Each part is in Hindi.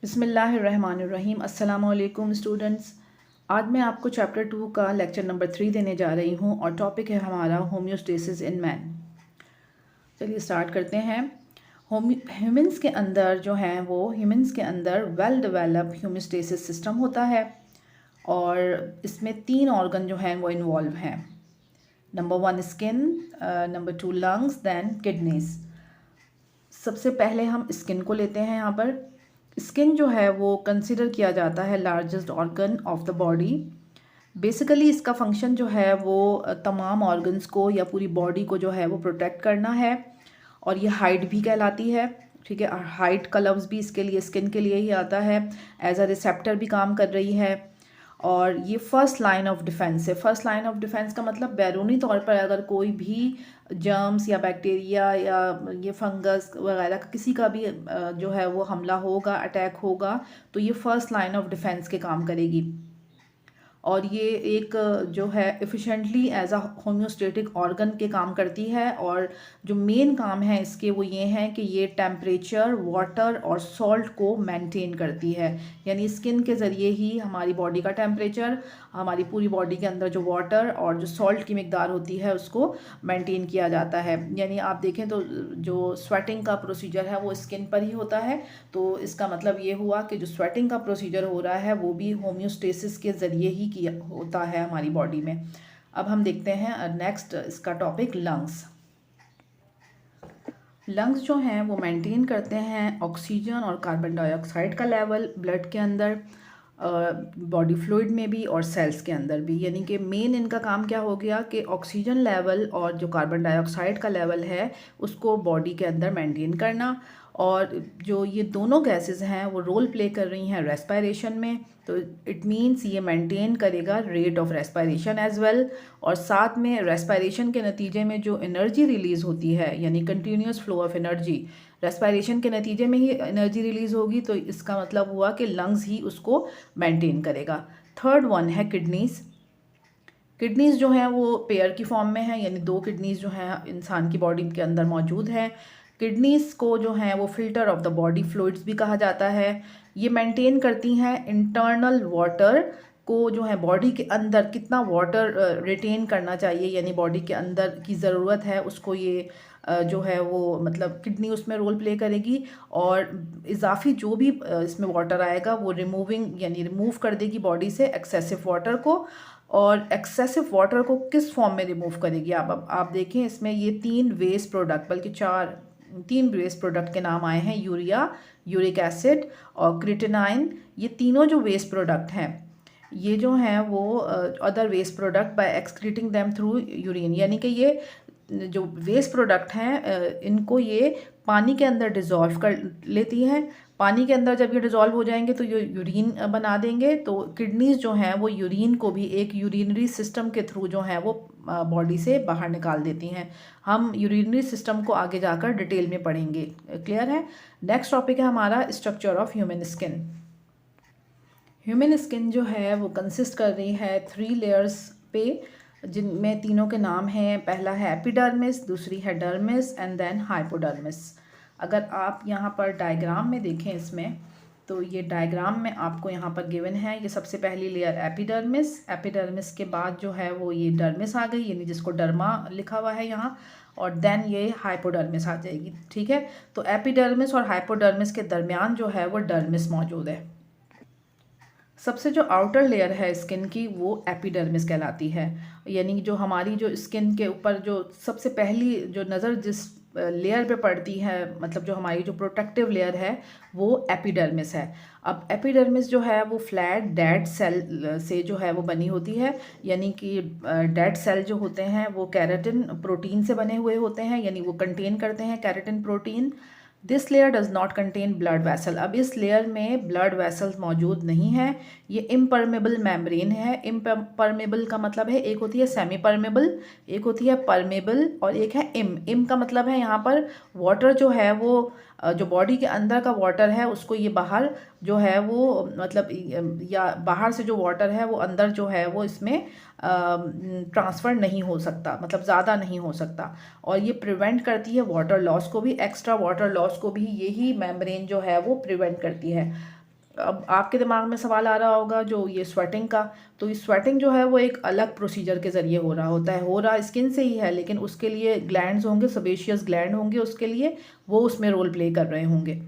बिस्मिल्लाहिर्रहमानिर्रहीम। अस्सलाम वालेकुम स्टूडेंट्स। आज मैं आपको चैप्टर 2 का लेक्चर नंबर 3 देने जा रही हूँ और टॉपिक है हमारा होम्योस्टेसिस इन मैन। चलिए स्टार्ट करते हैं। ह्यूमंस के अंदर जो है वो ह्यूमंस के अंदर वेल डेवलप होम्योस्टेसिस सिस्टम होता है और इसमें 3 ऑर्गन जो हैं वो इन्वॉल्व हैं। Number 1 skin, number 2 lungs, then kidneys. सबसे पहले हम स्किन को लेते हैं। यहाँ पर स्किन जो है वो कंसिडर किया जाता है largest organ of the body. Basically इसका फंक्शन जो है वो तमाम ऑर्गन्स को या पूरी बॉडी को जो है वो प्रोटेक्ट करना है और ये हाइड भी कहलाती है। ठीक है, हाइड का लफ्ज़ भी इसके लिए स्किन के लिए ही आता है। एज अ रिसेप्टर भी काम कर रही है और ये फर्स्ट लाइन ऑफ डिफेंस है। फर्स्ट लाइन ऑफ डिफेंस का मतलब बैरूनी तौर पर अगर कोई भी जर्म्स या बैक्टीरिया या ये फंगस वगैरह का किसी का भी जो है वो हमला होगा, अटैक होगा, तो ये फर्स्ट लाइन ऑफ डिफेंस के काम करेगी और ये एक जो है efficiently as a homeostatic organ के काम करती है। और जो मेन काम है इसके वो ये हैं कि ये टेम्परेचर, वाटर और सॉल्ट को मेंटेन करती है। यानी स्किन के ज़रिए ही हमारी बॉडी का टेम्परेचर, हमारी पूरी बॉडी के अंदर जो वाटर और जो सॉल्ट की मिकदार होती है उसको मेंटेन किया जाता है। यानी आप देखें तो जो स्वेटिंग का प्रोसीजर है वो स्किन पर ही होता है, तो इसका मतलब ये हुआ कि जो स्वेटिंग का प्रोसीजर हो रहा है वो भी होम्योस्टेसिस के ज़रिए ही किया होता है हमारी बॉडी में। अब हम देखते हैं नेक्स्ट इसका टॉपिक लंग्स। लंग्स जो हैं वो मेंटेन करते हैं ऑक्सीजन और कार्बन डाइऑक्साइड का लेवल ब्लड के अंदर, बॉडी फ्लूइड में भी और सेल्स के अंदर भी। यानी कि मेन इनका काम क्या हो गया कि ऑक्सीजन लेवल और जो कार्बन डाइऑक्साइड का लेवल है उसको बॉडी के अंदर मेंटेन करना। और जो ये दोनों गैसेस हैं वो रोल प्ले कर रही हैं रेस्पिरेशन में, तो इट मीन्स ये मेंटेन करेगा rate of respiration as well. और साथ में रेस्पिरेशन के नतीजे में जो एनर्जी रिलीज़ होती है, यानी continuous flow of energy, respiration के नतीजे में ही एनर्जी रिलीज़ होगी, तो इसका मतलब हुआ कि लंग्स ही उसको मेंटेन करेगा। थर्ड वन है किडनीज़। किडनीज़ जो हैं वो पेयर की फॉर्म में है, यानी 2 किडनीज़ जो हैं इंसान की बॉडी के अंदर मौजूद हैं। किडनीज़ को जो है वो filter of the body fluids भी कहा जाता है। ये मेंटेन करती हैं इंटरनल वाटर को, जो है बॉडी के अंदर कितना वाटर रिटेन करना चाहिए, यानी बॉडी के अंदर की ज़रूरत है उसको ये जो है वो मतलब किडनी उसमें रोल प्ले करेगी। और इजाफी जो भी इसमें वाटर आएगा वो रिमूविंग यानी रिमूव कर देगी बॉडी से एक्सेसिव वाटर को। और एक्सेसिव वाटर को किस फॉर्म में रिमूव करेगी, आप देखें इसमें ये 3 वेस्ट प्रोडक्ट, बल्कि 3 वेस्ट प्रोडक्ट के नाम आए हैं, यूरिया, यूरिक एसिड और क्रिएटिनाइन। ये तीनों जो वेस्ट प्रोडक्ट हैं ये जो हैं वो other waste product by excreting them through urine, यानी कि ये जो वेस्ट प्रोडक्ट हैं इनको ये पानी के अंदर डिज़ोल्व कर लेती हैं। पानी के अंदर जब ये डिज़ोल्व हो जाएंगे तो ये यूरिन बना देंगे। तो किडनीज़ जो हैं वो यूरिन को भी एक यूरिनरी सिस्टम के थ्रू जो है वो बॉडी से बाहर निकाल देती हैं। हम यूरिनरी सिस्टम को आगे जाकर डिटेल में पढ़ेंगे। क्लियर है। नेक्स्ट टॉपिक है हमारा structure of human skin. Human skin जो है वो कंसिस्ट कर रही है 3 लेयर्स पे, जिनमें तीनों के नाम हैं। पहला है एपिडर्मिस, दूसरी है डर्मिस एंड देन हाइपोडर्मिस। अगर आप यहाँ पर डायग्राम में देखें इसमें, तो ये डायग्राम में आपको यहाँ पर गिवन है। ये सबसे पहली लेयर एपिडर्मिस, एपिडर्मिस के बाद जो है वो ये डर्मिस आ गई, यानी जिसको डर्मा लिखा हुआ है यहाँ, और देन ये हाइपोडर्मिस आ जाएगी। ठीक है, तो एपिडर्मिस और हाइपोडर्मिस के दरमियान जो है वो डर्मिस मौजूद है। सबसे जो आउटर लेयर है स्किन की वो एपिडर्मिस कहलाती है, यानी जो हमारी जो स्किन के ऊपर जो सबसे पहली जो नज़र जिस लेयर पे पड़ती है, मतलब जो हमारी जो प्रोटेक्टिव लेयर है वो एपिडर्मिस है। अब एपिडर्मिस जो है वो फ्लैट डेड सेल से जो है वो बनी होती है, यानी कि डेड सेल जो होते हैं वो केराटिन प्रोटीन से बने हुए होते हैं, यानी वो कंटेन करते हैं keratin protein. This layer does not contain blood vessel. अब इस लेयर में ब्लड वेसल्स मौजूद नहीं है। ये इम्परमेबल मेम्ब्रेन है। इम्परमेबल का मतलब है, एक होती है सेमी परमेबल, एक होती है परमेबल और एक है इम का मतलब है यहाँ पर वाटर जो है वो जो बॉडी के अंदर का वाटर है उसको ये बाहर जो है वो मतलब या बाहर से जो वाटर है वो अंदर जो है वो इसमें ट्रांसफ़र नहीं हो सकता, मतलब ज़्यादा नहीं हो सकता। और ये प्रिवेंट करती है वाटर लॉस को भी, एक्स्ट्रा वाटर लॉस को भी यही मेम्ब्रेन जो है वो प्रिवेंट करती है। अब आपके दिमाग में सवाल आ रहा होगा जो ये स्वेटिंग का, तो ये स्वेटिंग जो है वो एक अलग प्रोसीजर के ज़रिए हो रहा होता है, हो रहा स्किन से ही है, लेकिन उसके लिए ग्लैंड्स होंगे, सेबेशियस ग्लैंड होंगे उसके लिए, वो उसमें रोल प्ले कर रहे होंगे।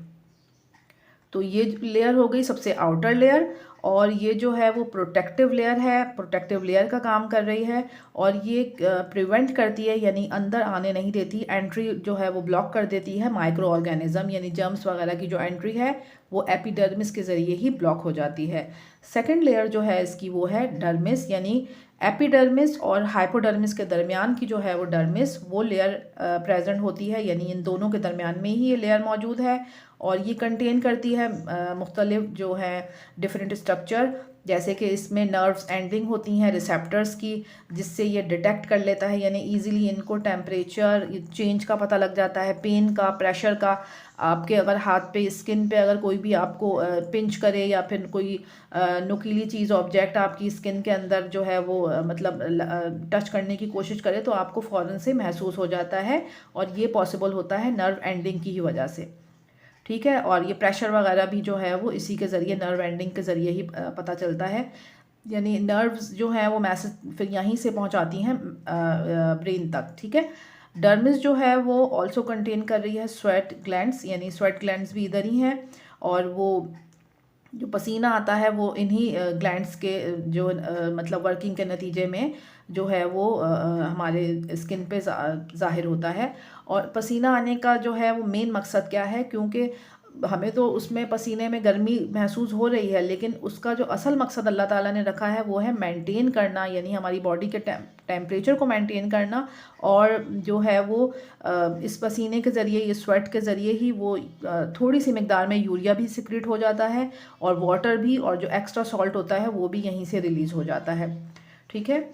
तो ये लेयर हो गई सबसे आउटर लेयर, और ये जो है वो प्रोटेक्टिव लेयर है, प्रोटेक्टिव लेयर का काम कर रही है, और ये प्रिवेंट करती है, यानी अंदर आने नहीं देती, एंट्री जो है वो ब्लॉक कर देती है माइक्रो ऑर्गेनिज्म, यानी जर्म्स वगैरह की जो एंट्री है वो एपिडर्मिस के ज़रिए ही ब्लॉक हो जाती है। सेकेंड लेयर जो है इसकी वो है डर्मिस, यानी एपिडर्मिस और हाइपोडर्मिस के दरमियान की जो है वो डर्मिस, वो लेयर प्रेजेंट होती है, यानी इन दोनों के दरमियान में ही ये लेयर मौजूद है, और ये कंटेन करती है मुख्तलिफ जो है डिफरेंट स्ट्रक्चर, जैसे कि इसमें नर्व्स एंडिंग होती हैं रिसेप्टर्स की, जिससे ये डिटेक्ट कर लेता है, यानी इजीली इनको टेम्परेचर चेंज का पता लग जाता है, पेन का, प्रेशर का। आपके अगर हाथ पे, स्किन पे अगर कोई भी आपको पिंच करे, या फिर कोई नुकीली चीज़, ऑब्जेक्ट आपकी स्किन के अंदर जो है वो मतलब टच करने की कोशिश करे, तो आपको फ़ौरन से महसूस हो जाता है, और ये पॉसिबल होता है नर्व एंडिंग की ही वजह से। ठीक है, और ये प्रेशर वगैरह भी जो है वो इसी के ज़रिए, नर्व एंडिंग के ज़रिए ही पता चलता है, यानी नर्व्स जो हैं वो मैसेज फिर यहीं से पहुंचाती हैं ब्रेन तक। ठीक है, डर्मिस जो है वो ऑल्सो कंटेन कर रही है स्वेट ग्लैंड्स, यानी स्वेट ग्लैंड्स भी इधर ही हैं, और वो जो पसीना आता है वो इन्हीं ग्लैंड्स के जो मतलब वर्किंग के नतीजे में जो है वो हमारे स्किन पे ज़ाहिर होता है। और पसीना आने का जो है वो मेन मकसद क्या है, क्योंकि हमें तो उसमें पसीने में गर्मी महसूस हो रही है, लेकिन उसका जो असल मकसद अल्लाह ताला ने रखा है वो है मेंटेन करना, यानी हमारी बॉडी के टेम्परेचर को मेंटेन करना, और जो है वो इस पसीने के ज़रिए, ये स्वेट के ज़रिए ही वो थोड़ी सी मिकदार में यूरिया भी सिक्रेट हो जाता है, और वाटर भी, और जो एक्स्ट्रा सॉल्ट होता है वो भी यहीं से रिलीज़ हो जाता है। ठीक है,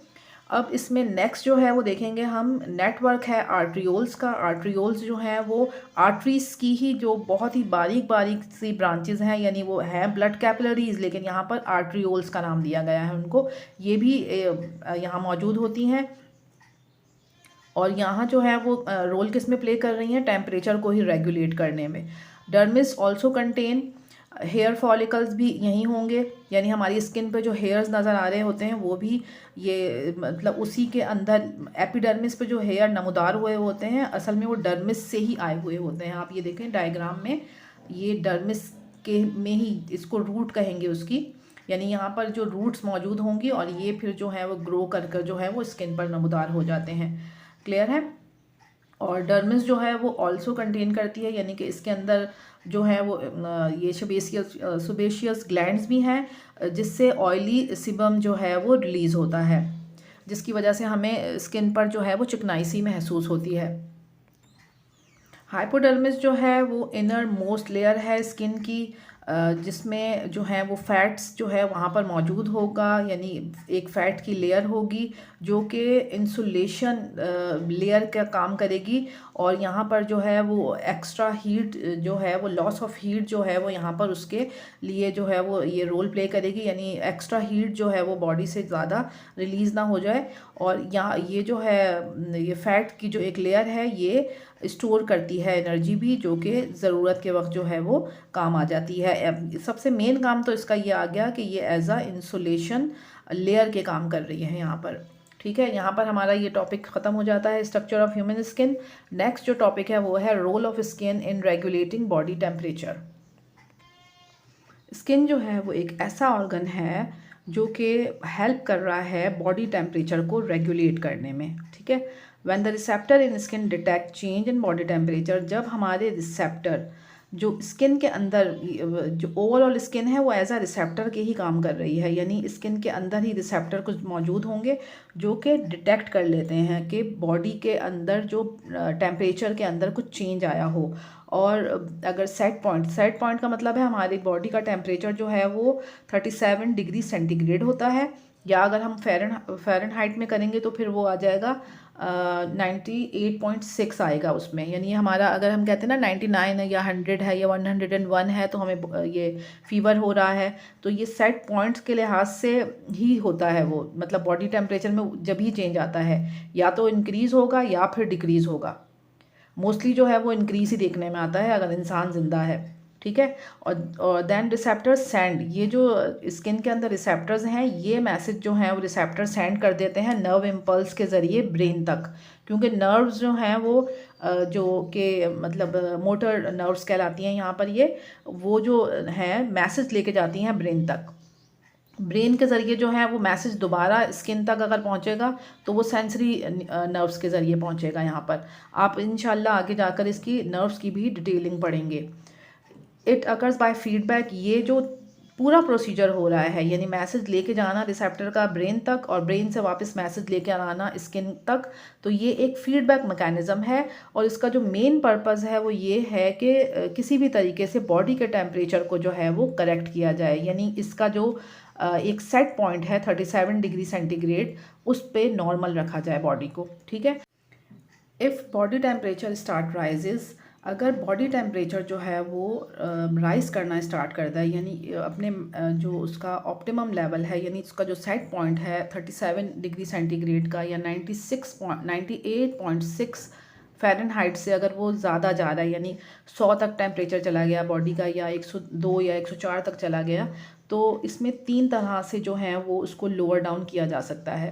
अब इसमें नेक्स्ट जो है वो देखेंगे हम, नेटवर्क है आर्ट्रियोल्स का। आर्ट्रियोल्स जो हैं वो आर्टरीज की ही जो बहुत ही बारीक बारीक सी ब्रांचेस हैं, यानी वो हैं ब्लड कैपिलरीज, लेकिन यहाँ पर आर्ट्रियोल्स का नाम दिया गया है उनको। ये भी यहाँ मौजूद होती हैं, और यहाँ जो है वो रोल किस में प्ले कर रही हैं, टेम्परेचर को ही रेगुलेट करने में। Dermis also contain hair follicles, भी यहीं होंगे, यानी हमारी स्किन पे जो हेयर्स नज़र आ रहे होते हैं वो भी ये मतलब उसी के अंदर, एपिडर्मिस पे जो हेयर नमूदार हुए होते हैं असल में वो डर्मिस से ही आए हुए होते हैं। आप ये देखें डायग्राम में, ये डर्मिस के में ही, इसको रूट कहेंगे उसकी, यानी यहाँ पर जो रूट्स मौजूद होंगी, और ये फिर जो है वो ग्रो कर कर जो है वो स्किन पर नमूदार हो जाते हैं। क्लियर है, और डर्मिस जो है वो ऑल्सो कंटेन करती है, यानी कि इसके अंदर जो है वो ये सुबेशियस ग्लैंड्स भी हैं, जिससे ऑयली सिबम जो है वो रिलीज़ होता है, जिसकी वजह से हमें स्किन पर जो है वो चिकनाई सी महसूस होती है। हाइपोडर्मिस जो है वो इनर मोस्ट लेयर है स्किन की, जिसमें जो है वो फैट्स जो है वहाँ पर मौजूद होगा, यानी एक फ़ैट की लेयर होगी जो कि इंसुलेशन लेयर का काम करेगी, और यहाँ पर जो है वो एक्स्ट्रा हीट जो है वो, लॉस ऑफ हीट जो है वो यहाँ पर उसके लिए जो है वो ये रोल प्ले करेगी, यानी एक्स्ट्रा हीट जो है वो बॉडी से ज़्यादा रिलीज़ ना हो जाए। और यहाँ ये जो है ये फ़ैट की जो एक लेयर है ये स्टोर करती है एनर्जी भी, जो कि ज़रूरत के वक्त जो है वो काम आ जाती है। सबसे मेन काम तो इसका ये आ गया कि ये एज आ इंसुलेशन लेयर के काम कर रही है यहाँ पर। ठीक है, यहाँ पर हमारा ये टॉपिक ख़त्म हो जाता है, structure of human skin. Next जो टॉपिक है वो है role of skin in regulating body temperature. Skin जो है वो एक ऐसा ऑर्गन है जो कि हेल्प कर रहा है बॉडी टेम्परेचर को रेगुलेट करने में। ठीक है, when the receptor in skin detect change in body temperature, जब हमारे रिसेप्टर जो स्किन के अंदर, जो ओवरऑल स्किन है वो एज आ रिसेप्टर के ही काम कर रही है, यानी स्किन के अंदर ही रिसेप्टर कुछ मौजूद होंगे जो कि डिटेक्ट कर लेते हैं कि बॉडी के अंदर जो टेम्परेचर के अंदर कुछ चेंज आया हो। और अगर सेट पॉइंट का मतलब है हमारी बॉडी का टेम्परेचर जो है वो 37 डिग्री सेंटीग्रेड होता है, या अगर हम फ़ारेनहाइट में करेंगे तो फिर वो आ जाएगा 98.6 आएगा उसमें, यानी हमारा अगर हम कहते हैं ना 99 है या 100 है या 101 है तो हमें ये फीवर हो रहा है, तो ये सेट पॉइंट्स के लिहाज से ही होता है वो, मतलब बॉडी टेम्परेचर में जब ही चेंज आता है या तो इंक्रीज़ होगा या फिर डिक्रीज़ होगा। मोस्टली जो है वो इंक्रीज़ ही देखने में आता है अगर इंसान ज़िंदा है। ठीक है। और देन रिसेप्टर सेंड, ये जो स्किन के अंदर रिसेप्टर्स हैं ये मैसेज जो हैं वो रिसेप्टर सेंड कर देते हैं नर्व इम्पल्स के ज़रिए ब्रेन तक, क्योंकि नर्व्स जो हैं वो जो कि मतलब मोटर नर्व्स कहलाती हैं यहाँ पर, ये वो जो हैं मैसेज लेके जाती हैं ब्रेन तक। ब्रेन के ज़रिए जो है वो मैसेज दोबारा स्किन तक अगर पहुँचेगा तो वो सेंसरी नर्व्स के ज़रिए पहुँचेगा यहाँ पर। आप इंशाल्लाह आगे जाकर इसकी नर्व्स की भी डिटेलिंग पढ़ेंगे। इट अकर्स बाय फीडबैक, ये जो पूरा प्रोसीजर हो रहा है यानी मैसेज लेके जाना रिसेप्टर का ब्रेन तक और ब्रेन से वापस मैसेज लेके आना स्किन तक, तो ये एक फीडबैक मैकेनिज़्म है। और इसका जो मेन पर्पस है वो ये है कि किसी भी तरीके से बॉडी के टेम्परेचर को जो है वो करेक्ट किया जाए, यानी इसका जो एक सेट पॉइंट है 37 डिग्री सेंटीग्रेड उस पर नॉर्मल रखा जाए बॉडी को, ठीक है। If body temperature start rises, अगर बॉडी टेम्परेचर जो है वो राइज़ करना स्टार्ट करता है, यानी अपने जो उसका ऑप्टिमम लेवल है, यानी उसका जो सेट पॉइंट है 37 डिग्री सेंटीग्रेड का या 98.6 फ़ारेनहाइट से अगर वो ज़्यादा जा रहा है, यानी 100 तक टेम्परेचर चला गया बॉडी का या 102 या 104 तक चला गया, तो इसमें 3 तरह से जो है वो उसको लोअर डाउन किया जा सकता है।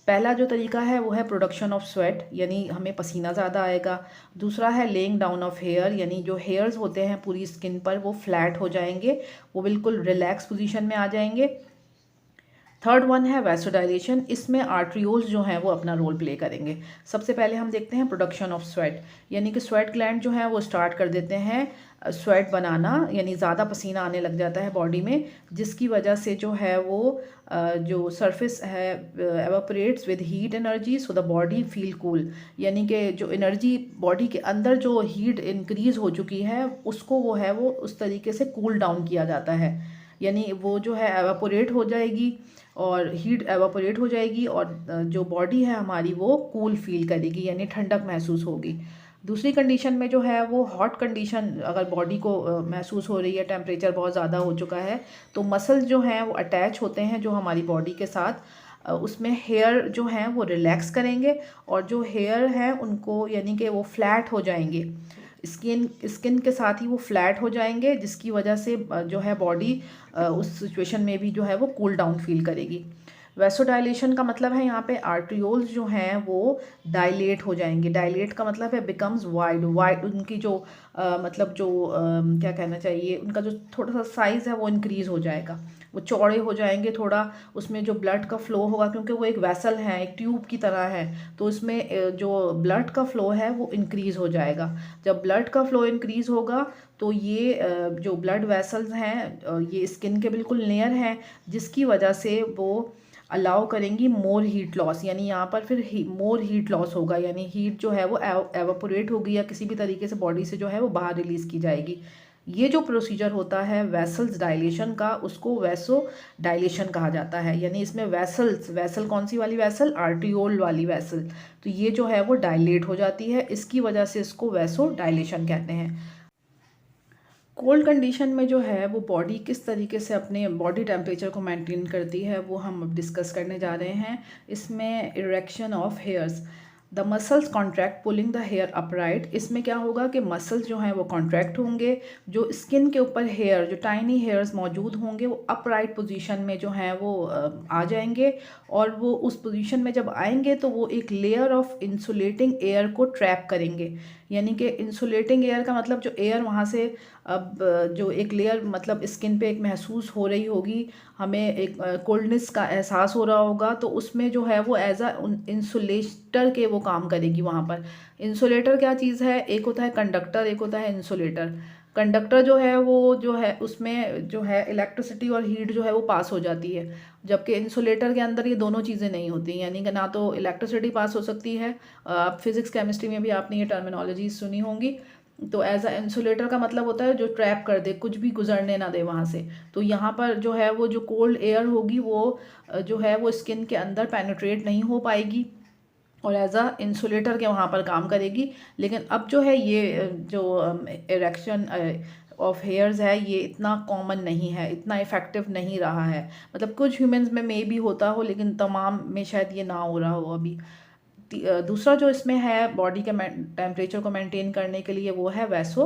पहला जो तरीका है वो है प्रोडक्शन ऑफ स्वेट, यानी हमें पसीना ज़्यादा आएगा। दूसरा है लेइंग डाउन ऑफ हेयर, यानी जो हेयर्स होते हैं पूरी स्किन पर वो फ्लैट हो जाएंगे, वो बिल्कुल रिलैक्स पोजीशन में आ जाएंगे। थर्ड वन है वैसोडाइलेशन, इसमें आर्ट्रियोल्स जो हैं वो अपना रोल प्ले करेंगे। सबसे पहले हम देखते हैं प्रोडक्शन ऑफ स्वेट, यानी कि स्वेट ग्लैंड जो है वो स्टार्ट कर देते हैं स्वेट बनाना, यानी ज़्यादा पसीना आने लग जाता है बॉडी में, जिसकी वजह से जो है वो जो सरफेस है evaporates with heat energy so the body feel cool, यानी कि जो एनर्जी बॉडी के अंदर जो हीट इंक्रीज़ हो चुकी है उसको वो है वो उस तरीके से कूल डाउन किया जाता है, यानी वो जो है एवापोरेट हो जाएगी और हीट एवापोरेट हो जाएगी और जो बॉडी है हमारी वो कूल फील करेगी, यानी ठंडक महसूस होगी। दूसरी कंडीशन में जो है वो हॉट कंडीशन, अगर बॉडी को महसूस हो रही है टेम्परेचर बहुत ज़्यादा हो चुका है, तो मसल्स जो हैं वो अटैच होते हैं जो हमारी बॉडी के साथ, उसमें हेयर जो हैं वो रिलैक्स करेंगे और जो हेयर हैं उनको यानी कि वो फ्लैट हो जाएंगे, स्किन के साथ ही वो फ्लैट हो जाएंगे, जिसकी वजह से जो है बॉडी उस सिचुएशन में भी जो है वो कूल डाउन फील करेगी। वैसोडाइलेशन का मतलब है यहाँ पे आर्ट्रियोल्स जो हैं वो डायलेट हो जाएंगे। डायलेट का मतलब है बिकम्स वाइड, वाइड उनकी जो मतलब जो क्या कहना चाहिए, उनका जो थोड़ा सा साइज़ है वो इंक्रीज़ हो जाएगा, वो चौड़े हो जाएंगे थोड़ा, उसमें जो ब्लड का फ़्लो होगा क्योंकि वो एक वेसल है, एक ट्यूब की तरह है, तो उसमें जो ब्लड का फ़्लो है वो इंक्रीज़ हो जाएगा। जब ब्लड का फ़्लो इंक्रीज़ होगा तो ये जो ब्लड वेसल्स हैं ये स्किन के बिल्कुल नियर हैं, जिसकी वजह से वो अलाउ करेंगी मोर हीट लॉस, यानी यहाँ पर फिर मोर हीट लॉस होगा, यानी हीट जो है वो एवापोरेट होगी या किसी भी तरीके से बॉडी से जो है वो बाहर रिलीज़ की जाएगी। ये जो प्रोसीजर होता है वेसल्स डायलेशन का उसको वैसो डायलेशन कहा जाता है, यानी इसमें वेसल कौन सी वाली वेसल, आर्टियोल वाली वेसल, तो ये जो है वो डायलेट हो जाती है, इसकी वजह से इसको वैसो डायलेशन कहते हैं। कोल्ड कंडीशन में जो है वो बॉडी किस तरीके से अपने बॉडी टेम्परेचर को मेंटेन करती है वो हम अब डिस्कस करने जा रहे हैं। इसमें erection of hairs, the muscles contract pulling the hair upright, इसमें क्या होगा कि मसल्स जो हैं वो कॉन्ट्रैक्ट होंगे, जो स्किन के ऊपर हेयर जो टाइनी हेयर्स मौजूद होंगे वो अपराइट पोजीशन में जो हैं वो आ जाएंगे, और वो उस पोजीशन में जब आएंगे तो वो एक लेयर ऑफ इंसुलेटिंग एयर को ट्रैप करेंगे, यानी कि इंसुलेटिंग एयर का मतलब जो एयर वहाँ से अब जो एक लेयर मतलब स्किन पे एक महसूस हो रही होगी, हमें एक कोल्डनेस का एहसास हो रहा होगा, तो उसमें जो है वो एज अ इंसुलेटर के वो काम करेगी वहाँ पर। इंसुलेटर क्या चीज़ है, एक होता है कंडक्टर, एक होता है इंसुलेटर। कंडक्टर जो है उसमें जो है इलेक्ट्रिसिटी और हीट जो है वो पास हो जाती है, जबकि इंसुलेटर के अंदर ये दोनों चीज़ें नहीं होती, यानी कि ना तो इलेक्ट्रिसिटी पास हो सकती है, आप फिज़िक्स केमिस्ट्री में भी आपने ये टर्मिनोलॉजी सुनी होंगी, तो एज अ इंसुलेटर का मतलब होता है जो ट्रैप कर दे, कुछ भी गुजरने ना दे वहाँ से। तो यहाँ पर जो है वो जो कोल्ड एयर होगी वो जो है वो स्किन के अंदर पेनिट्रेट नहीं हो पाएगी और एज अ इंसुलेटर के वहाँ पर काम करेगी। लेकिन अब जो है ये जो इरेक्शन ऑफ हेयर्स है ये इतना कॉमन नहीं है, इतना इफ़ेक्टिव नहीं रहा है, मतलब कुछ ह्यूमंस में मे भी होता हो लेकिन तमाम में शायद ये ना हो रहा हो अभी। दूसरा जो इसमें है बॉडी के टेम्परेचर को मेंटेन करने के लिए वो है वैसो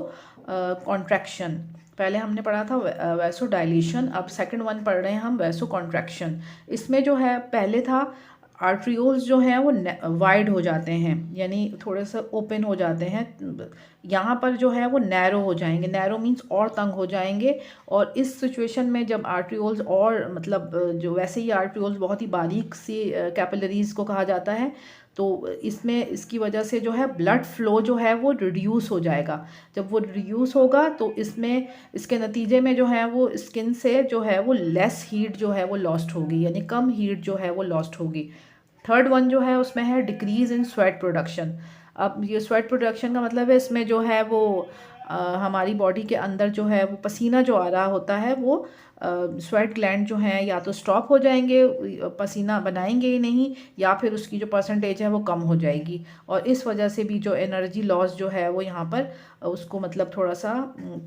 कॉन्ट्रैक्शन। पहले हमने पढ़ा था वैसो डायलेशन, अब सेकंड वन पढ़ रहे हैं हम वैसो कॉन्ट्रैक्शन। इसमें जो है पहले था आर्ट्रियोल्स जो हैं वो वाइड हो जाते हैं, यानी थोड़े से ओपन हो जाते हैं। यहाँ पर जो है वो नैरो हो जाएंगे, नैरो मीन्स और तंग हो जाएंगे। और इस सिचुएशन में जब आर्ट्रियोल्स और मतलब जो वैसे ही आर्ट्रियोल्स बहुत ही बारीक सी कैपिलरीज को कहा जाता है, तो इसमें इसकी वजह से जो है ब्लड फ्लो जो है वो रिड्यूस हो जाएगा। जब वो रिड्यूस होगा तो इसमें इसके नतीजे में जो है वो स्किन से जो है वो लेस हीट जो है वो लॉस्ट होगी, यानी कम हीट जो है वो लॉस्ट होगी। थर्ड वन जो है उसमें है डिक्रीज़ इन स्वेट प्रोडक्शन। अब ये स्वेट प्रोडक्शन का मतलब है इसमें जो है वो हमारी बॉडी के अंदर जो है वो पसीना जो आ रहा होता है वो स्वेट ग्लैंड जो हैं या तो स्टॉप हो जाएंगे, पसीना बनाएंगे ही नहीं, या फिर उसकी जो परसेंटेज है वो कम हो जाएगी। और इस वजह से भी जो एनर्जी लॉस जो है वो यहाँ पर उसको मतलब थोड़ा सा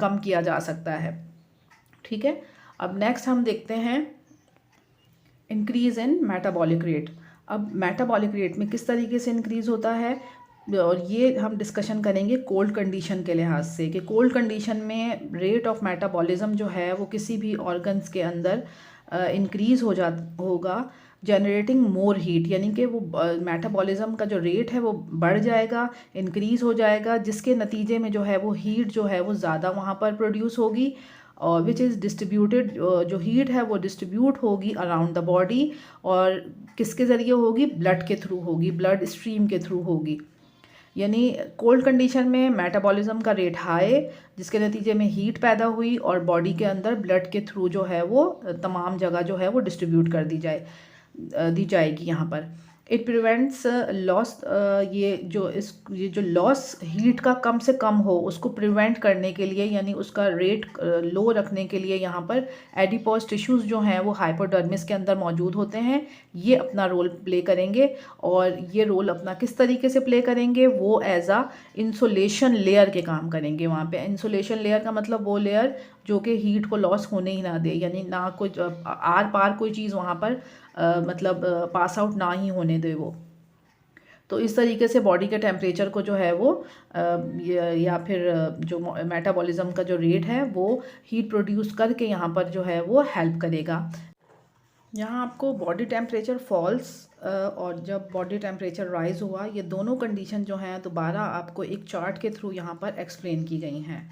कम किया जा सकता है। ठीक है, अब नेक्स्ट हम देखते हैं इंक्रीज़ इन मेटाबॉलिक रेट। अब मेटाबॉलिक रेट में किस तरीके से इंक्रीज़ होता है, और ये हम डिस्कशन करेंगे कोल्ड कंडीशन के लिहाज से, कि कोल्ड कंडीशन में रेट ऑफ मेटाबॉलिज्म जो है वो किसी भी ऑर्गन्स के अंदर इंक्रीज़ होगा, जनरेटिंग मोर हीट, यानी कि वो मेटाबॉलिज्म का जो रेट है वो बढ़ जाएगा, इंक्रीज़ हो जाएगा, जिसके नतीजे में जो है वो हीट जो है वो ज़्यादा वहाँ पर प्रोड्यूस होगी, और विच इज़ डिस्ट्रीब्यूटेड, जो हीट है वो डिस्ट्रीब्यूट होगी अराउंड द बॉडी। और किसके ज़रिए होगी, ब्लड के थ्रू होगी, ब्लड स्ट्रीम के थ्रू होगी। यानी कोल्ड कंडीशन में मेटाबॉलिज्म का रेट हाई, जिसके नतीजे में हीट पैदा हुई और बॉडी के अंदर ब्लड के थ्रू जो है वो तमाम जगह जो है वो डिस्ट्रीब्यूट कर दी जाएगी यहाँ पर। इट प्रिवेंट्स लॉस, ये जो लॉस हीट का कम से कम हो उसको प्रिवेंट करने के लिए, यानी उसका रेट लो रखने के लिए यहाँ पर एडिपोज टिश्यूज़ जो हैं वो हाइपोडर्मिस के अंदर मौजूद होते हैं, ये अपना रोल प्ले करेंगे। और ये रोल अपना किस तरीके से प्ले करेंगे, वो एज आ इंसुलेशन लेयर के काम करेंगे। वहाँ पे इंसुलेशन लेयर का मतलब वो लेयर जो कि हीट को लॉस होने ही ना दे, यानी ना कोई आर पार कोई चीज़ वहाँ पर मतलब पास आउट ना ही होने दे वो। तो इस तरीके से बॉडी के टेम्परेचर को जो है वो या फिर जो मेटाबॉलिज्म का जो रेट है वो हीट प्रोड्यूस करके यहाँ पर जो है वो हेल्प करेगा। यहाँ आपको बॉडी टेम्परेचर फॉल्स और जब बॉडी टेम्परेचर राइज हुआ, ये दोनों कंडीशन जो हैं दोबारा आपको एक चार्ट के थ्रू यहाँ पर एक्सप्लेन की गई हैं।